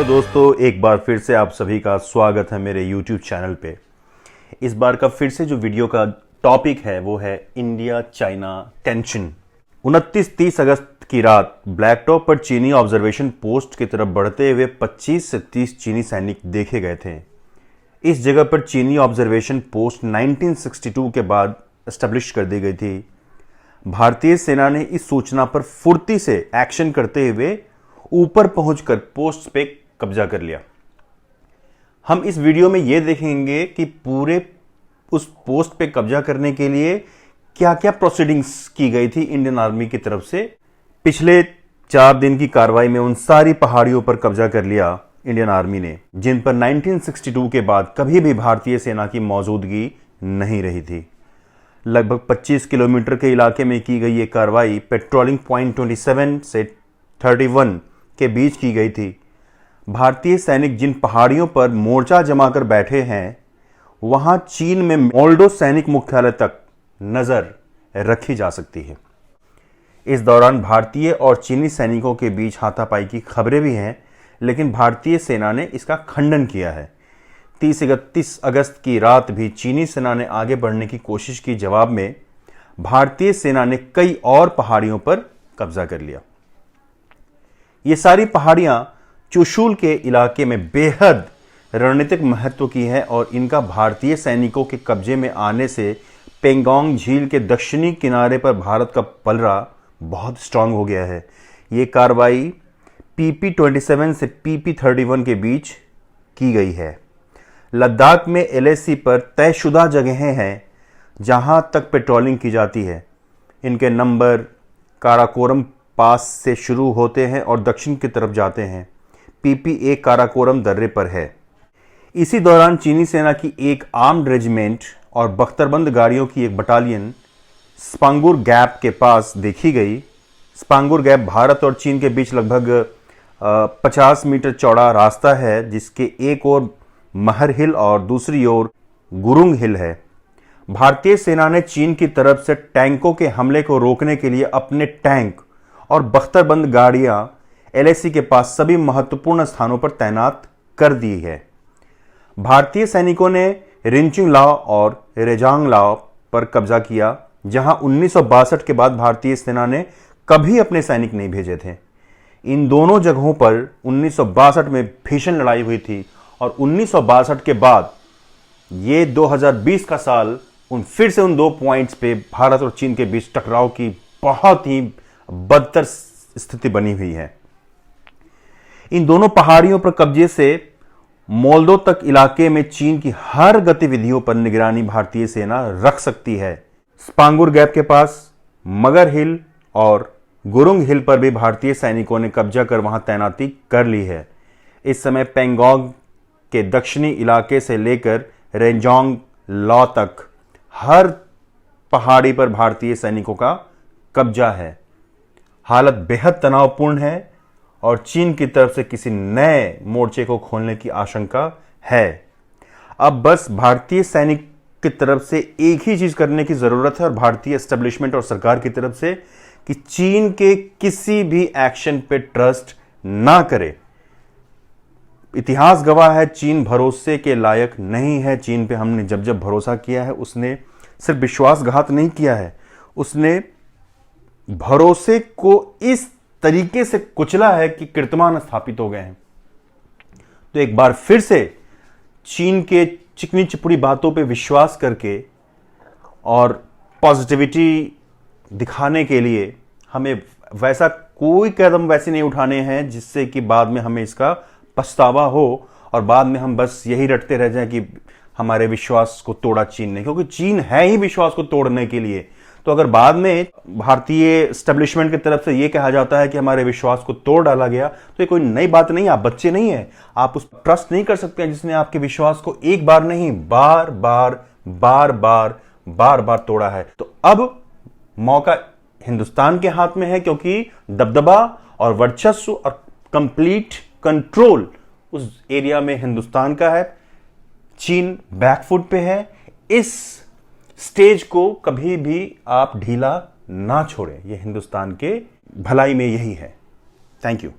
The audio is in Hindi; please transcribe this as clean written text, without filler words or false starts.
दोस्तों, एक बार फिर से आप सभी का स्वागत है मेरे YouTube चैनल पे। इस बार का फिर से जो वीडियो का टॉपिक है वो है इंडिया चाइना टेंशन। 29-30 अगस्त की रात ब्लैक टॉप पर चीनी ऑब्जर्वेशन पोस्ट की तरफ बढ़ते हुए 25 से 30 चीनी सैनिक देखे गए थे। इस जगह पर चीनी ऑब्जर्वेशन पोस्ट 1962 के बाद एस्टेब्लिश कर दी गई थी। भारतीय सेना ने इस सूचना पर फुर्ती से एक्शन करते हुए ऊपर पहुंचकर पोस्ट पे कब्जा कर लिया। हम इस वीडियो में यह देखेंगे कि पूरे उस पोस्ट पे कब्जा करने के लिए क्या क्या प्रोसीडिंग्स की गई थी इंडियन आर्मी की तरफ से। पिछले 4 दिन की कार्रवाई में उन सारी पहाड़ियों पर कब्जा कर लिया इंडियन आर्मी ने, जिन पर 1962 के बाद कभी भी भारतीय सेना की मौजूदगी नहीं रही थी। लगभग 25 किलोमीटर के इलाके में की गई ये कार्रवाई पेट्रोलिंग पॉइंट 27 से 31 के बीच की गई थी। भारतीय सैनिक जिन पहाड़ियों पर मोर्चा जमाकर बैठे हैं, वहां चीन में मोल्डो सैनिक मुख्यालय तक नजर रखी जा सकती है। इस दौरान भारतीय और चीनी सैनिकों के बीच हाथापाई की खबरें भी हैं, लेकिन भारतीय सेना ने इसका खंडन किया है। 30-31 अगस्त की रात भी चीनी सेना ने आगे बढ़ने की कोशिश की। जवाब में भारतीय सेना ने कई और पहाड़ियों पर कब्जा कर लिया। ये सारी पहाड़ियां चुशूल के इलाके में बेहद रणनीतिक महत्व की हैं और इनका भारतीय सैनिकों के कब्जे में आने से पेंगोंग झील के दक्षिणी किनारे पर भारत का पलड़ा बहुत स्ट्रांग हो गया है। ये कार्रवाई PP-27 से PP-31 के बीच की गई है। लद्दाख में LAC पर तयशुदा जगहें हैं जहां तक पेट्रोलिंग की जाती है। इनके नंबर काराकोरम पास से शुरू होते हैं और दक्षिण की तरफ जाते हैं। PP-1 काराकोरम दर्रे पर है। इसी दौरान चीनी सेना की एक आर्म्ड रेजिमेंट और बख्तरबंद गाड़ियों की एक बटालियन स्पांगुर गैप के पास देखी गई। स्पांगुर गैप भारत और चीन के बीच लगभग 50 मीटर चौड़ा रास्ता है, जिसके एक ओर महर हिल और दूसरी ओर गुरुंग हिल है। भारतीय सेना ने चीन की तरफ से टैंकों के हमले को रोकने के लिए अपने टैंक और बख्तरबंद गाड़ियां LAC के पास सभी महत्वपूर्ण स्थानों पर तैनात कर दी है। भारतीय सैनिकों ने रिंचिंग लाओ और रेजांग लाओ पर कब्जा किया, जहां 1962 के बाद भारतीय सेना ने कभी अपने सैनिक नहीं भेजे थे। इन दोनों जगहों पर 1962 में भीषण लड़ाई हुई थी और 1962 के बाद ये 2020 का साल फिर से उन 2 पॉइंट्स पे भारत और चीन के बीच टकराव की बहुत ही बदतर स्थिति बनी हुई है। इन दोनों पहाड़ियों पर कब्जे से मोल्दो तक इलाके में चीन की हर गतिविधियों पर निगरानी भारतीय सेना रख सकती है। स्पांगुर गैप के पास मगर हिल और गुरुंग हिल पर भी भारतीय सैनिकों ने कब्जा कर वहां तैनाती कर ली है। इस समय पेंगोंग के दक्षिणी इलाके से लेकर रेंजोंग लॉ तक हर पहाड़ी पर भारतीय सैनिकों का कब्जा है। हालत बेहद तनावपूर्ण है और चीन की तरफ से किसी नए मोर्चे को खोलने की आशंका है। अब बस भारतीय सैनिक की तरफ से एक ही चीज करने की जरूरत है और भारतीय एस्टेब्लिशमेंट और सरकार की तरफ से कि चीन के किसी भी एक्शन पे ट्रस्ट ना करे। इतिहास गवाह है, चीन भरोसे के लायक नहीं है। चीन पे हमने जब जब भरोसा किया है, उसने सिर्फ विश्वासघात नहीं किया है, उसने भरोसे को इस तरीके से कुचला है कि कीर्तिमान स्थापित हो गए हैं। तो एक बार फिर से चीन के चिकनी चिपड़ी बातों पे विश्वास करके और पॉजिटिविटी दिखाने के लिए हमें वैसा कोई कदम वैसे नहीं उठाने हैं जिससे कि बाद में हमें इसका पछतावा हो और बाद में हम बस यही रटते रह जाएं कि हमारे विश्वास को तोड़ा चीन ने, क्योंकि चीन है ही विश्वास को तोड़ने के लिए। तो अगर बाद में भारतीय एस्टेब्लिशमेंट की तरफ से यह कहा जाता है कि हमारे विश्वास को तोड़ डाला गया, तो ये कोई नई बात नहीं। आप बच्चे नहीं हैं, आप उस ट्रस्ट नहीं कर सकते जिसने आपके विश्वास को एक बार नहीं बार बार बार बार बार बार तोड़ा है। तो अब मौका हिंदुस्तान के हाथ में है, क्योंकि दबदबा और वर्चस्व और कंप्लीट कंट्रोल उस एरिया में हिंदुस्तान का है। चीन बैकफुट पे है। इस स्टेज को कभी भी आप ढीला ना छोड़ें। यह हिंदुस्तान के भलाई में यही है। Thank you.